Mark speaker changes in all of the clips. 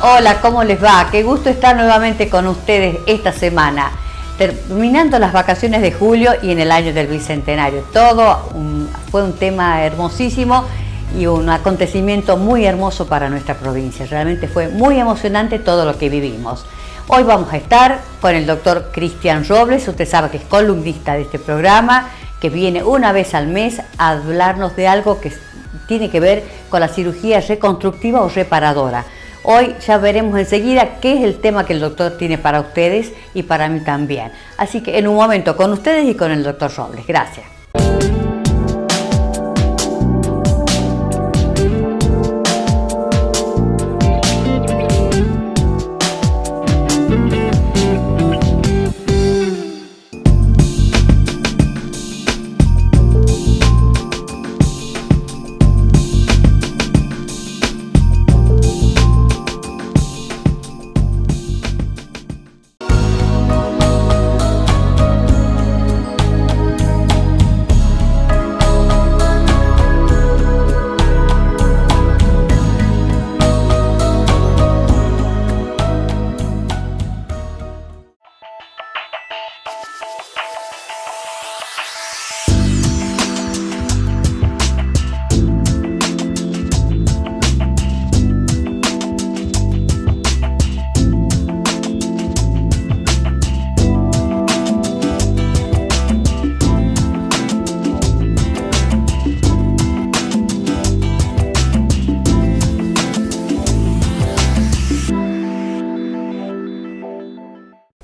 Speaker 1: Hola, ¿cómo les va? Qué gusto estar nuevamente con ustedes esta semana, terminando las vacaciones de julio y en el año del Bicentenario. Fue un tema hermosísimo y un acontecimiento muy hermoso para nuestra provincia. Realmente fue muy emocionante todo lo que vivimos. Hoy vamos a estar con el doctor Cristian Robles, usted sabe que es columnista de este programa, que viene una vez al mes a hablarnos de algo que tiene que ver con la cirugía reconstructiva o reparadora. Hoy ya veremos enseguida qué es el tema que el doctor tiene para ustedes y para mí también. Así que en un momento con ustedes y con el doctor Robles. Gracias.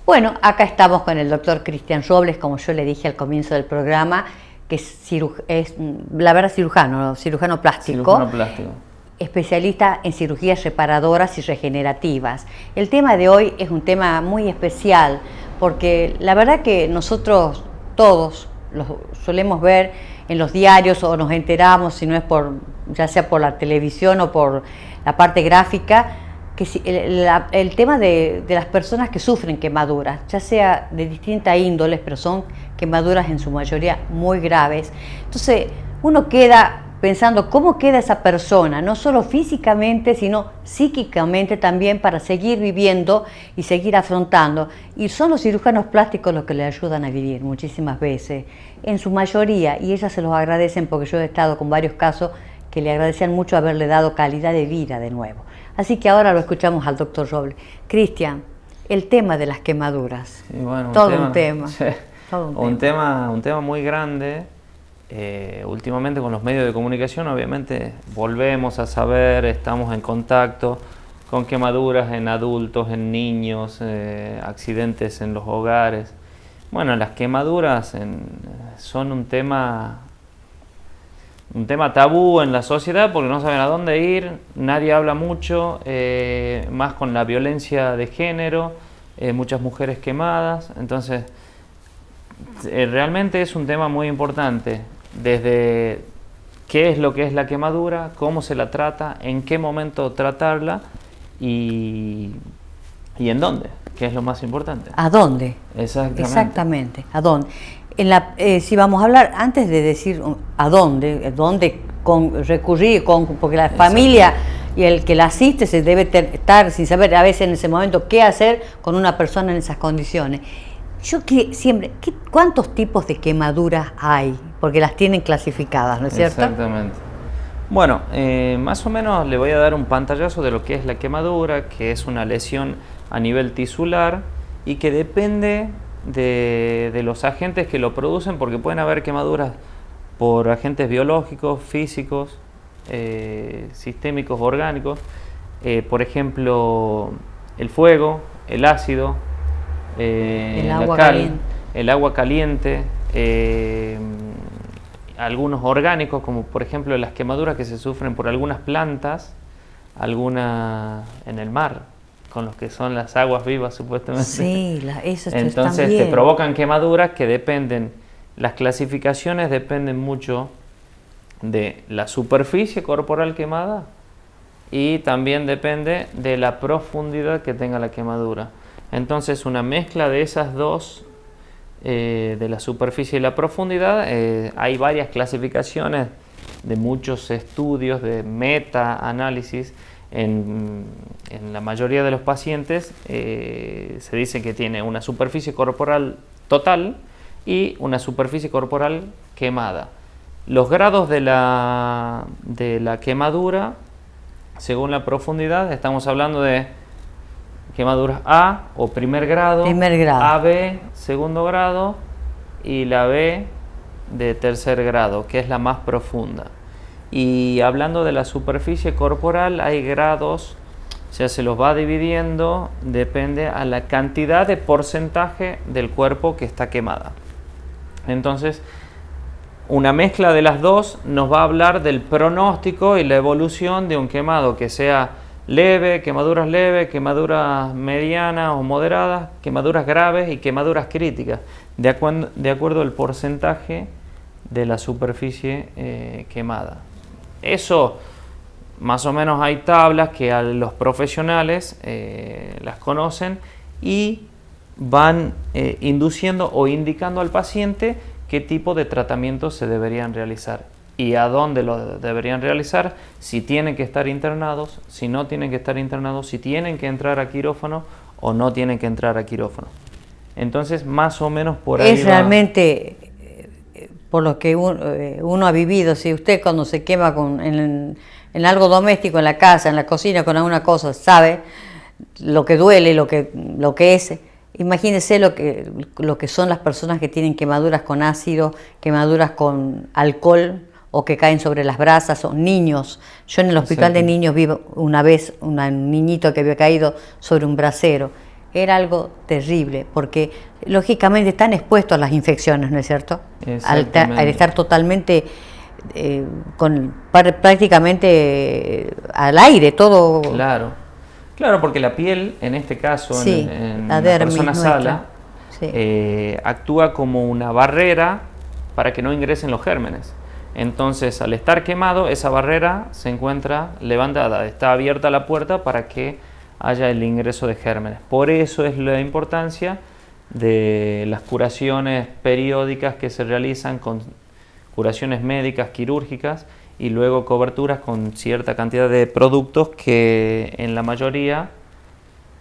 Speaker 1: Bueno, acá estamos con el doctor Cristian Robles, como yo le dije al comienzo del programa, que es la verdad cirujano plástico, especialista en cirugías reparadoras y regenerativas. El tema de hoy es un tema muy especial, porque la verdad que nosotros todos lo solemos ver en los diarios o nos enteramos, si no es ya sea por la televisión o por la parte gráfica, que el tema de las personas que sufren quemaduras, ya sea de distintas índoles, pero son quemaduras en su mayoría muy graves. Entonces uno queda pensando cómo queda esa persona, no solo físicamente, sino psíquicamente también, para seguir viviendo y seguir afrontando. Y son los cirujanos plásticos los que le ayudan a vivir muchísimas veces, en su mayoría, y ellas se los agradecen, porque yo he estado con varios casos que le agradecían mucho haberle dado calidad de vida de nuevo. Así que ahora lo escuchamos al doctor Robles. Cristian, el tema de las quemaduras, sí, bueno, un
Speaker 2: tema muy grande. Últimamente con los medios de comunicación obviamente volvemos a saber, estamos en contacto con quemaduras en adultos, en niños, accidentes en los hogares. Bueno, las quemaduras son un tema tabú en la sociedad, porque no saben a dónde ir, nadie habla mucho, más con la violencia de género, muchas mujeres quemadas. Entonces realmente es un tema muy importante, desde qué es lo que es la quemadura, cómo se la trata, en qué momento tratarla y en dónde, que es lo más importante.
Speaker 1: ¿A dónde? Exactamente, ¿a dónde? Si vamos a hablar, antes de decir a dónde recurrir, porque la familia y el que la asiste se debe estar sin saber a veces en ese momento qué hacer con una persona en esas condiciones. ¿Cuántos tipos de quemaduras hay? Porque las tienen clasificadas, ¿no es cierto?
Speaker 2: Exactamente. Bueno, más o menos le voy a dar un pantallazo de lo que es la quemadura, que es una lesión a nivel tisular y que depende de los agentes que lo producen, porque pueden haber quemaduras por agentes biológicos, físicos, sistémicos, orgánicos, por ejemplo el fuego, el ácido, el agua caliente, algunos orgánicos, como por ejemplo las quemaduras que se sufren por algunas plantas, algunas en el mar, con los que son las aguas vivas supuestamente.
Speaker 1: Sí, eso
Speaker 2: entonces
Speaker 1: también
Speaker 2: te provocan quemaduras que dependen, las clasificaciones dependen mucho de la superficie corporal quemada y también depende de la profundidad que tenga la quemadura. Entonces una mezcla de esas dos, de la superficie y la profundidad, hay varias clasificaciones de muchos estudios de meta-análisis En la mayoría de los pacientes se dice que tiene una superficie corporal total y una superficie corporal quemada. Los grados de la quemadura, según la profundidad, estamos hablando de quemaduras A o primer grado, AB segundo grado y la B de tercer grado, que es la más profunda. Y hablando de la superficie corporal, hay grados, o sea, se los va dividiendo, depende a la cantidad de porcentaje del cuerpo que está quemada. Entonces, una mezcla de las dos nos va a hablar del pronóstico y la evolución de un quemado, que sea leve, quemaduras medianas o moderadas, quemaduras graves y quemaduras críticas, de acuerdo al porcentaje de la superficie quemada. Eso, más o menos hay tablas que a los profesionales las conocen y van induciendo o indicando al paciente qué tipo de tratamientos se deberían realizar y a dónde lo deberían realizar, si tienen que estar internados, si no tienen que estar internados, si tienen que entrar a quirófano o no tienen que entrar a quirófano. Entonces, más o menos por ahí
Speaker 1: es realmente, por lo que uno ha vivido, si usted cuando se quema en algo doméstico, en la casa, en la cocina, con alguna cosa, sabe lo que duele, lo que es. Imagínese lo que son las personas que tienen quemaduras con ácido, quemaduras con alcohol o que caen sobre las brasas, o niños. Yo en el hospital de niños vi una vez un niñito que había caído sobre un brasero. Era algo terrible porque lógicamente están expuestos a las infecciones, ¿no es cierto? Al estar totalmente prácticamente al aire, todo.
Speaker 2: Claro, porque la piel, en este caso,
Speaker 1: sí,
Speaker 2: en la persona sana, sí, actúa como una barrera para que no ingresen los gérmenes. Entonces, al estar quemado, esa barrera se encuentra levantada, está abierta la puerta para que haya el ingreso de gérmenes. Por eso es la importancia de las curaciones periódicas que se realizan con curaciones médicas, quirúrgicas, y luego coberturas con cierta cantidad de productos que en la mayoría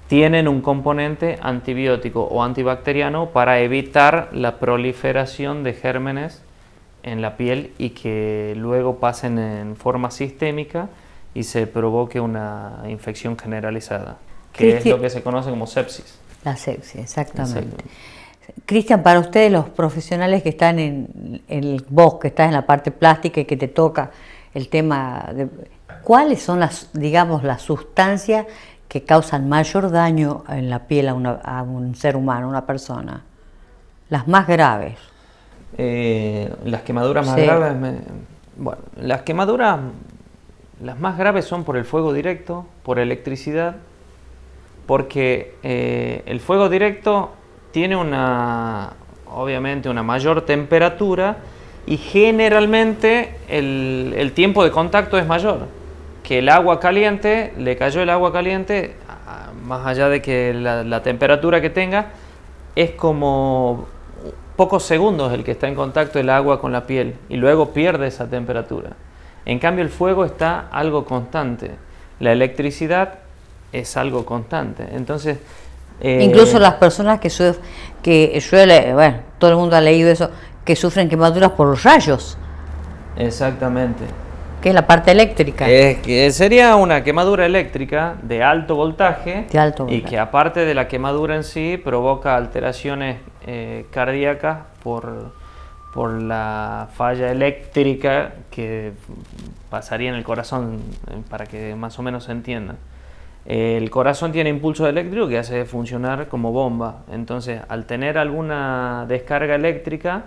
Speaker 2: tienen un componente antibiótico o antibacteriano para evitar la proliferación de gérmenes en la piel y que luego pasen en forma sistémica y se provoque una infección generalizada, que es lo que se conoce como sepsis.
Speaker 1: La sepsis, exactamente. Cristian, para ustedes los profesionales que están vos que estás en la parte plástica y que te toca el tema de cuáles son las sustancias que causan mayor daño en la piel a un ser humano, a una persona, las más graves.
Speaker 2: Las quemaduras más graves, bueno, las quemaduras las más graves son por el fuego directo, por electricidad, porque el fuego directo tiene obviamente una mayor temperatura y generalmente el tiempo de contacto es mayor. Que el agua caliente, le cayó el agua caliente, más allá de que la temperatura que tenga, es como pocos segundos el que está en contacto el agua con la piel y luego pierde esa temperatura. En cambio el fuego está algo constante, la electricidad es algo constante. Entonces,
Speaker 1: incluso las personas todo el mundo ha leído eso, que sufren quemaduras por los rayos.
Speaker 2: Exactamente.
Speaker 1: Que es la parte eléctrica.
Speaker 2: Que sería una quemadura eléctrica de alto voltaje. Y que aparte de la quemadura en sí provoca alteraciones cardíacas por la falla eléctrica que pasaría en el corazón, para que más o menos se entienda. El corazón tiene impulso eléctrico que hace funcionar como bomba. Entonces, al tener alguna descarga eléctrica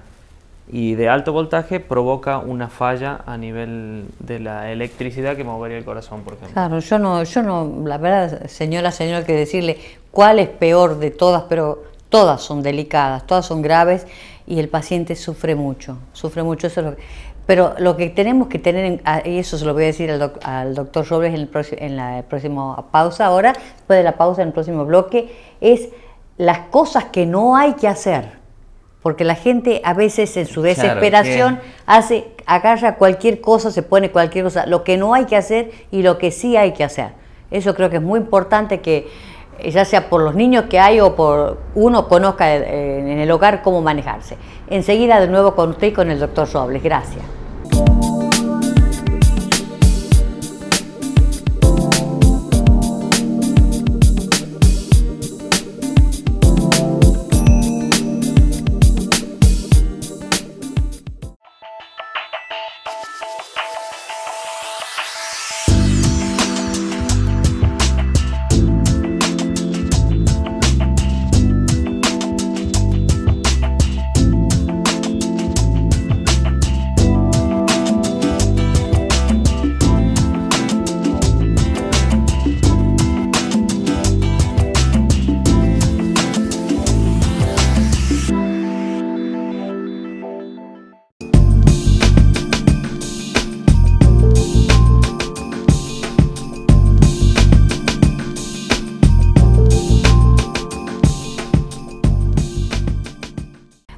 Speaker 2: y de alto voltaje, provoca una falla a nivel de la electricidad que movería el corazón, por ejemplo.
Speaker 1: Claro, yo no, la verdad, señora, que decirle cuál es peor de todas, pero todas son delicadas, todas son graves y el paciente sufre mucho, eso es pero lo que tenemos que tener, y eso se lo voy a decir al doctor Robles en la próxima pausa, ahora, después de la pausa en el próximo bloque, es las cosas que no hay que hacer. Porque la gente a veces en su desesperación agarra cualquier cosa, se pone cualquier cosa, lo que no hay que hacer y lo que sí hay que hacer. Eso creo que es muy importante que, ya sea por los niños que hay o por uno conozca en el hogar cómo manejarse. Enseguida de nuevo con usted y con el doctor Robles. Gracias.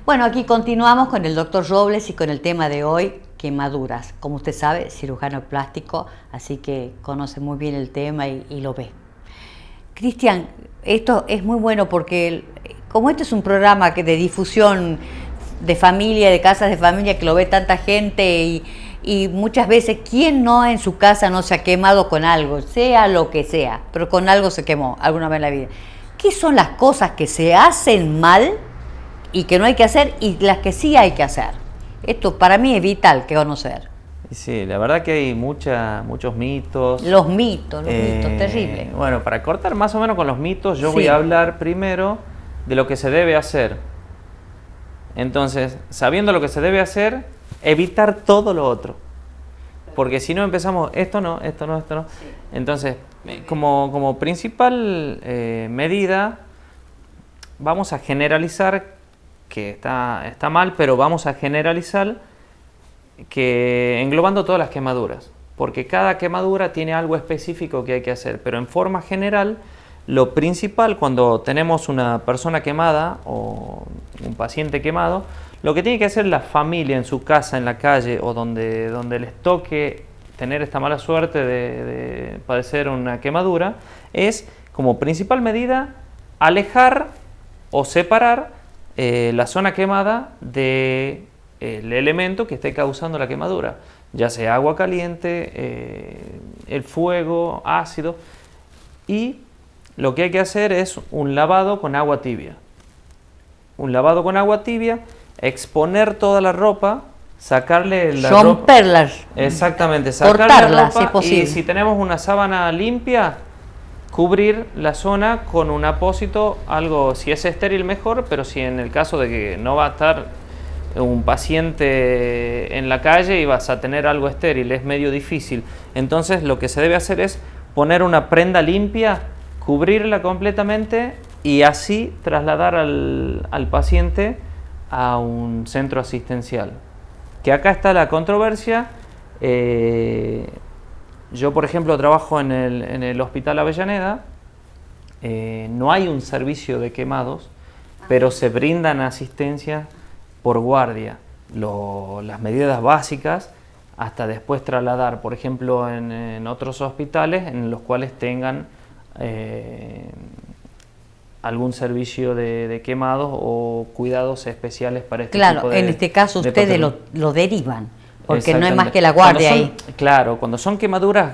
Speaker 1: Bueno, aquí continuamos con el doctor Robles y con el tema de hoy, quemaduras. Como usted sabe, cirujano plástico, así que conoce muy bien el tema y lo ve. Cristian, esto es muy bueno porque como este es un programa de difusión de familia, de casas de familia, que lo ve tanta gente y muchas veces, ¿quién no en su casa no se ha quemado con algo? Sea lo que sea, pero con algo se quemó alguna vez en la vida. ¿Qué son las cosas que se hacen mal y que no hay que hacer y las que sí hay que hacer? Esto para mí es vital que conocer.
Speaker 2: Sí, la verdad que hay muchos mitos.
Speaker 1: Los mitos, terrible.
Speaker 2: Bueno, para cortar más o menos con los mitos, yo voy a hablar primero de lo que se debe hacer. Entonces, sabiendo lo que se debe hacer, evitar todo lo otro. Porque si no empezamos, esto no. Entonces, como principal medida, vamos a generalizar, que está mal, pero vamos a generalizar que englobando todas las quemaduras, porque cada quemadura tiene algo específico que hay que hacer, pero en forma general, lo principal cuando tenemos una persona quemada o un paciente quemado, lo que tiene que hacer la familia en su casa, en la calle o donde les toque tener esta mala suerte de padecer una quemadura, es como principal medida alejar o separar la zona quemada del elemento que esté causando la quemadura, ya sea agua caliente, el fuego, ácido, y lo que hay que hacer es un lavado con agua tibia. Exponer toda la ropa, sacarle la
Speaker 1: romperlas,
Speaker 2: ropa, exactamente, sacarle
Speaker 1: cortarlas,
Speaker 2: la ropa,
Speaker 1: si es posible.
Speaker 2: y si tenemos una sábana limpia, cubrir la zona con un apósito, algo, si es estéril mejor, pero si en el caso de que no va a estar un paciente en la calle y vas a tener algo estéril, es medio difícil. Entonces lo que se debe hacer es poner una prenda limpia, cubrirla completamente y así trasladar al paciente a un centro asistencial. Que acá está la controversia. Yo, por ejemplo, trabajo en el Hospital Avellaneda, no hay un servicio de quemados, pero se brindan asistencia por guardia, las medidas básicas, hasta después trasladar, por ejemplo, en otros hospitales en los cuales tengan algún servicio de quemados o cuidados especiales para este tipo de...
Speaker 1: Claro, en este caso ustedes lo derivan. Porque no es más que la guardia ahí.
Speaker 2: Claro, cuando son quemaduras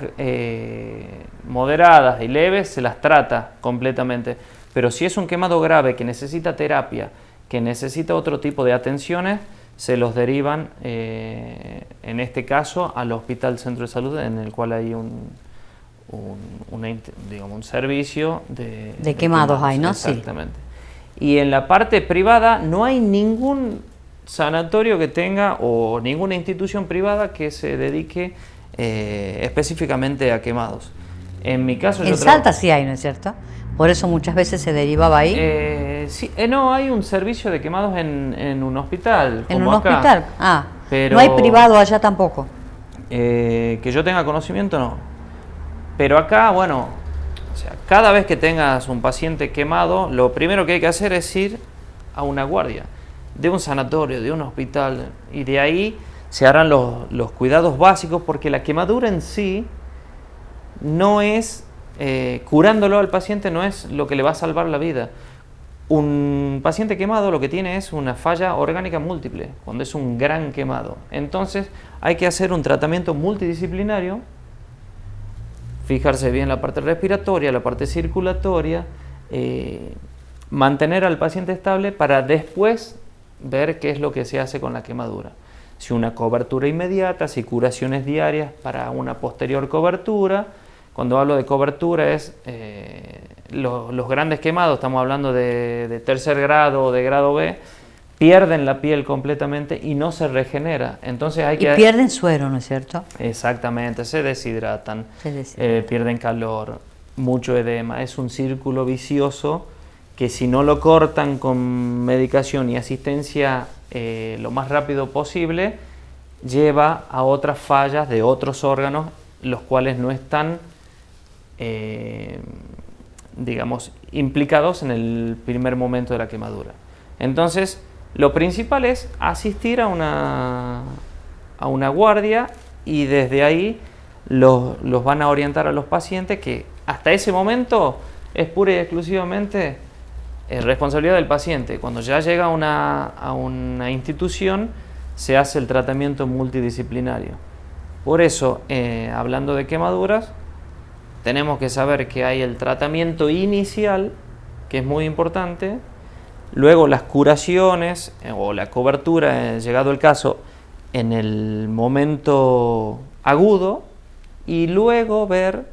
Speaker 2: moderadas y leves, se las trata completamente. Pero si es un quemado grave que necesita terapia, que necesita otro tipo de atenciones, se los derivan, en este caso, al Hospital Centro de Salud, en el cual hay un servicio de
Speaker 1: quemados. Hay, ¿no?
Speaker 2: Exactamente. Sí. Y en la parte privada no hay ningún sanatorio que tenga o ninguna institución privada que se dedique específicamente a quemados. En mi caso,
Speaker 1: en Salta sí hay, ¿no es cierto? Por eso muchas veces se derivaba ahí.
Speaker 2: Sí, no, hay un servicio de quemados en un hospital.
Speaker 1: ¿En un hospital? Ah, pero no hay privado allá tampoco.
Speaker 2: Que yo tenga conocimiento, no. Pero acá, bueno, o sea, cada vez que tengas un paciente quemado, lo primero que hay que hacer es ir a una guardia de un sanatorio, de un hospital, y de ahí se harán los cuidados básicos, porque la quemadura en sí no es curándolo al paciente no es lo que le va a salvar la vida. Un paciente quemado lo que tiene es una falla orgánica múltiple, cuando es un gran quemado. Entonces hay que hacer un tratamiento multidisciplinario, fijarse bien la parte respiratoria, la parte circulatoria, mantener al paciente estable para después ver qué es lo que se hace con la quemadura. Si una cobertura inmediata, si curaciones diarias para una posterior cobertura. Cuando hablo de cobertura es los grandes quemados, estamos hablando de tercer grado o de grado B, pierden la piel completamente y no se regenera. Entonces hay que...
Speaker 1: Y pierden suero, ¿no es cierto?
Speaker 2: Exactamente, se deshidratan, pierden calor, mucho edema. Es un círculo vicioso que si no lo cortan con medicación y asistencia lo más rápido posible, lleva a otras fallas de otros órganos, los cuales no están digamos, implicados en el primer momento de la quemadura. Entonces, lo principal es asistir a una guardia y desde ahí los van a orientar a los pacientes, que hasta ese momento es pura y exclusivamente responsabilidad del paciente. Cuando ya llega a una institución, se hace el tratamiento multidisciplinario. Por eso, hablando de quemaduras, tenemos que saber que hay el tratamiento inicial, que es muy importante, luego las curaciones o la cobertura, llegado el caso, en el momento agudo, y luego ver,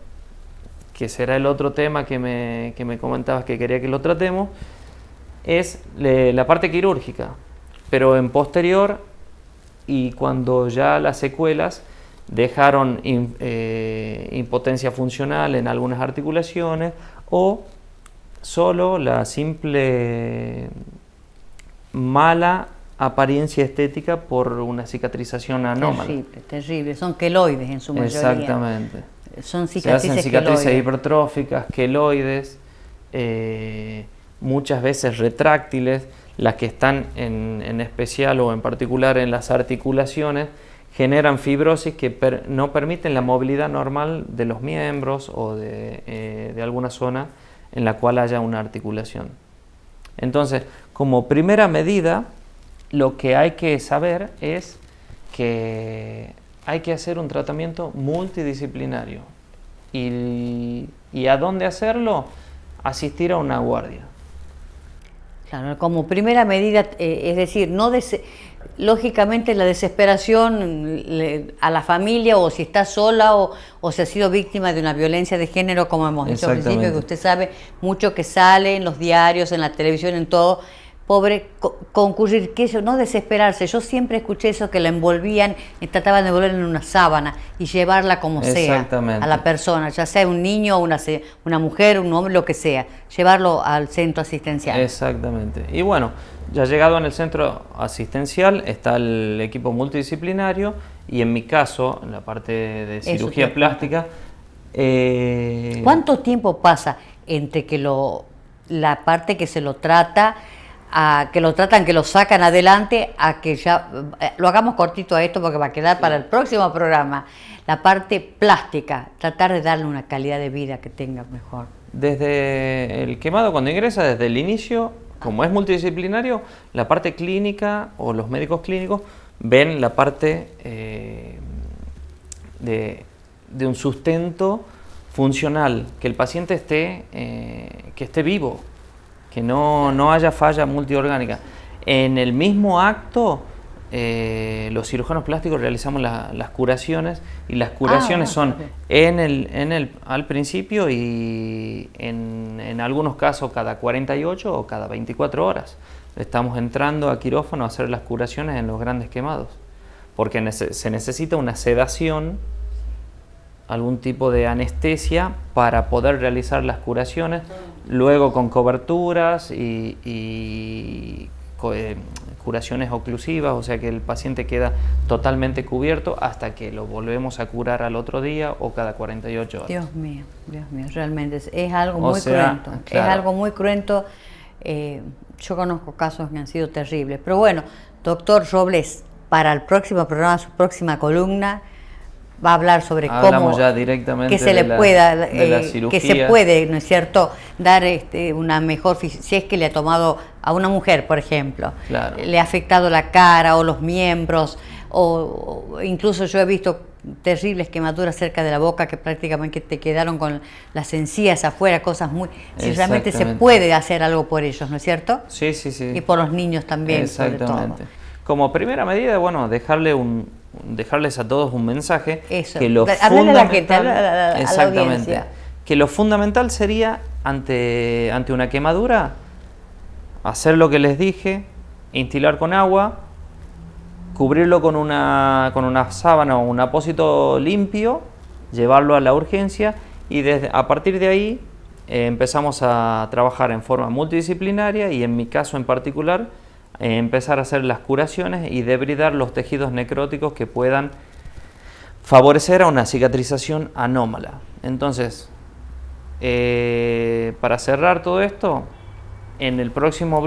Speaker 2: que será el otro tema que me comentabas que quería que lo tratemos, es la parte quirúrgica, pero en posterior y cuando ya las secuelas dejaron impotencia funcional en algunas articulaciones o solo la simple mala apariencia estética por una cicatrización anómala.
Speaker 1: Terrible, terrible. Son queloides en su mayoría.
Speaker 2: Exactamente.
Speaker 1: Son cicatrices,
Speaker 2: se hacen cicatrices hipertróficas, queloides, muchas veces retráctiles, las que están en especial o en particular en las articulaciones, generan fibrosis que no permiten la movilidad normal de los miembros o de alguna zona en la cual haya una articulación. Entonces, como primera medida, lo que hay que saber es que hay que hacer un tratamiento multidisciplinario. ¿Y a dónde hacerlo? Asistir a una guardia.
Speaker 1: Claro, como primera medida, es decir, lógicamente la desesperación a la familia, o si está sola o si ha sido víctima de una violencia de género, como hemos dicho al principio, que usted sabe mucho que sale en los diarios, en la televisión, en todo. Pobre, concurrir, que eso, no desesperarse. Yo siempre escuché eso, que la envolvían y trataban de envolverla en una sábana y llevarla como sea a la persona, ya sea un niño, una mujer, un hombre, lo que sea, llevarlo al centro asistencial.
Speaker 2: Exactamente. Y bueno, ya llegado en el centro asistencial está el equipo multidisciplinario y en mi caso, en la parte de cirugía plástica...
Speaker 1: ¿Cuánto tiempo pasa entre que la parte que se lo trata, a que lo tratan, que lo sacan adelante, a que ya lo hagamos cortito a esto porque va a quedar para el próximo programa? La parte plástica, tratar de darle una calidad de vida que tenga mejor.
Speaker 2: Desde el quemado, cuando ingresa, desde el inicio, como es multidisciplinario, la parte clínica o los médicos clínicos ven la parte de un sustento funcional, que el paciente esté vivo, que no haya falla multiorgánica. En el mismo acto, los cirujanos plásticos realizamos las curaciones, y las curaciones son al principio y en algunos casos cada 48 o cada 24 horas. Estamos entrando a quirófano a hacer las curaciones en los grandes quemados, porque se necesita una sedación, algún tipo de anestesia para poder realizar las curaciones, luego con coberturas y curaciones oclusivas, o sea que el paciente queda totalmente cubierto hasta que lo volvemos a curar al otro día o cada 48 horas.
Speaker 1: Dios mío, realmente es algo muy cruento. Claro. Es algo muy cruento. Yo conozco casos que han sido terribles. Pero bueno, doctor Robles, para el próximo programa, su próxima columna, va a hablar sobre
Speaker 2: Hablamos ya directamente
Speaker 1: que se le pueda,
Speaker 2: de la cirugía.
Speaker 1: que se puede, ¿no es cierto?, dar una mejor, si es que le ha tomado a una mujer, por ejemplo,
Speaker 2: claro,
Speaker 1: le ha afectado la cara o los miembros, o incluso yo he visto terribles quemaduras cerca de la boca que prácticamente te quedaron con las encías afuera, cosas muy... Si realmente se puede hacer algo por ellos, ¿no es cierto?
Speaker 2: Sí, sí, sí.
Speaker 1: Y por los niños también,
Speaker 2: exactamente,
Speaker 1: sobre todo.
Speaker 2: Como primera medida, bueno, dejarles a todos un mensaje.
Speaker 1: Eso.
Speaker 2: Que lo
Speaker 1: Hablarle a la gente, a la
Speaker 2: exactamente,
Speaker 1: audiencia.
Speaker 2: Que lo fundamental sería, ante una quemadura, hacer lo que les dije, instilar con agua, cubrirlo con una sábana o un apósito limpio, llevarlo a la urgencia y a partir de ahí empezamos a trabajar en forma multidisciplinaria y en mi caso en particular empezar a hacer las curaciones y debridar los tejidos necróticos que puedan favorecer a una cicatrización anómala. Entonces, para cerrar todo esto, en el próximo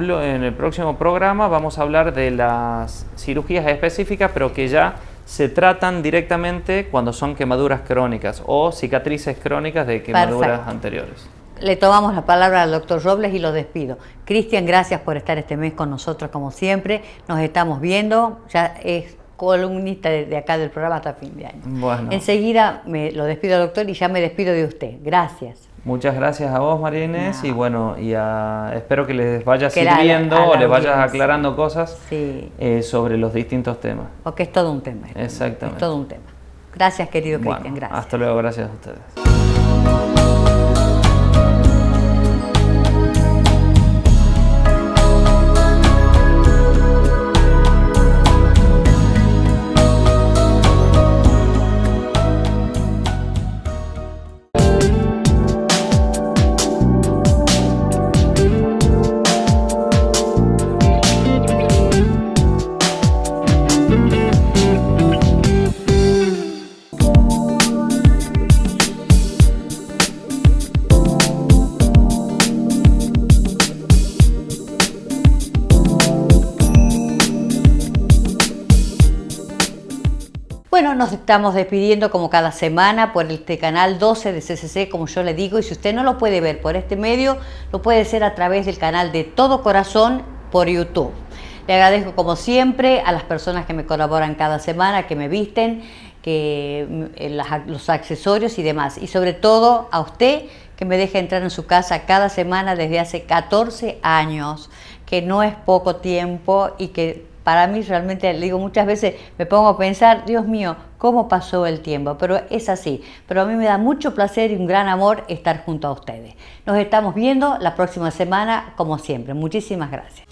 Speaker 2: programa vamos a hablar de las cirugías específicas, pero que ya se tratan directamente cuando son quemaduras crónicas o cicatrices crónicas de quemaduras anteriores.
Speaker 1: Le tomamos la palabra al doctor Robles y lo despido. Cristian, gracias por estar este mes con nosotros como siempre. Nos estamos viendo, ya es columnista de acá del programa hasta fin de año.
Speaker 2: Bueno.
Speaker 1: Enseguida lo despido, doctor, y ya me despido de usted. Gracias.
Speaker 2: Muchas gracias a vos, María Inés, y bueno, espero que les vaya sirviendo o les vayas aclarando cosas sobre los distintos temas.
Speaker 1: Porque es todo un tema.
Speaker 2: Exactamente.
Speaker 1: Es todo un tema. Gracias, querido Cristian, gracias.
Speaker 2: Hasta luego, gracias a ustedes.
Speaker 1: Bueno, nos estamos despidiendo como cada semana por este canal 12 de CCC, como yo le digo, y si usted no lo puede ver por este medio, lo puede hacer a través del canal de Todo Corazón por YouTube. Le agradezco como siempre a las personas que me colaboran cada semana, que me visten, los accesorios y demás, y sobre todo a usted que me deja entrar en su casa cada semana desde hace 14 años, que no es poco tiempo y que para mí realmente, le digo, muchas veces me pongo a pensar, Dios mío, ¿cómo pasó el tiempo? Pero es así. Pero a mí me da mucho placer y un gran amor estar junto a ustedes. Nos estamos viendo la próxima semana, como siempre. Muchísimas gracias.